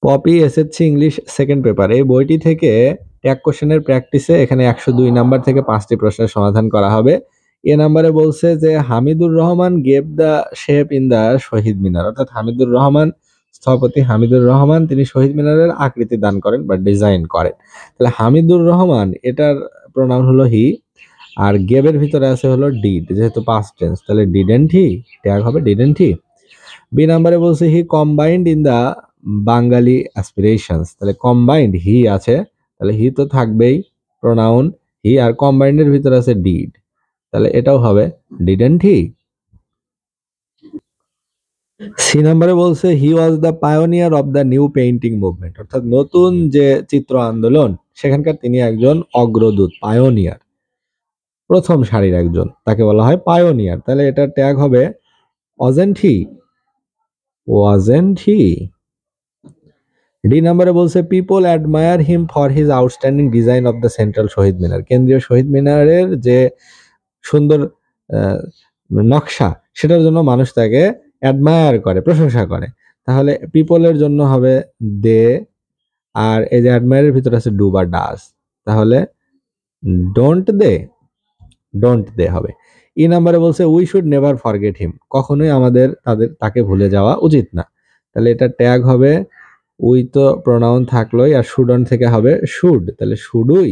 Poppy SSC English second paper এই বইটি থেকে ট্যাগ কোশ্চেনের প্র্যাকটিসে এখানে 102 নাম্বার থেকে 5টি প্রশ্নের সমাধান করা হবে। এ নাম্বারে বলছে যে Hamidur Rahman gave the shape in the Shaheed Minar, অর্থাৎ হামিদুর রহমান স্থপতি হামিদুর রহমান তিনি শহীদ মিনারের আকৃতি দান করেন বা ডিজাইন করেন। তাহলে হামিদুর রহমান এটার প্রোনাউন হলো হি, আর গেভের ভিতরে আছে হলো ডিড, যেহেতু পাস্ট টেন্স তাহলে ডিডেন্ট হি, ট্যাগ হবে ডিডেন্ট হি। বি নাম্বারে বলছে he combined in the Bangali aspirations, তাহলে কম্বাইন্ড হি আছে, তাহলে হি তো থাকবেই, প্রোনাউন হি, আর কম্বাইন্ডের ভিতরে আছে ডিড, তাহলে এটাও হবে ডিডেন্ট হি। সি নাম্বারে বলছে he was the pioneer of the new painting movement, অর্থাৎ নতুন যে চিত্র আন্দোলন সেখানকার তিনি একজন অগ্রদূত, পায়োনিয়ার, প্রথম সারির একজন, তাকে বলা হয় পায়োনিয়ার, তাহলে এটা ট্যাগ হবে wasn't he, wasn't he. D নাম্বারে বলছে people admire him for his outstanding design of the central Shaheed Minar, কেন্দ্রীয় শহীদ মিনারের যে সুন্দর নকশা সেটার জন্য মানুষ তাকে অ্যাডমায়ার করে, প্রশংসা করে, তাহলে পিপলের জন্য হবে দে, আর এই যে অ্যাডমায়ারের ভিতরে আছে ডু বা ডাস, তাহলে ডোন্ট দে, ডোন্ট দে হবে। ই নাম্বারে বলছে we should never forget him, কখনোই আমাদের তাকে ভুলে যাওয়া উচিত না, তাহলে এটা ট্যাগ হবে উই, তো প্রোনাউন থাকলোই, আর শুডন থেকে হবে শুড, তাহলে শুড উই।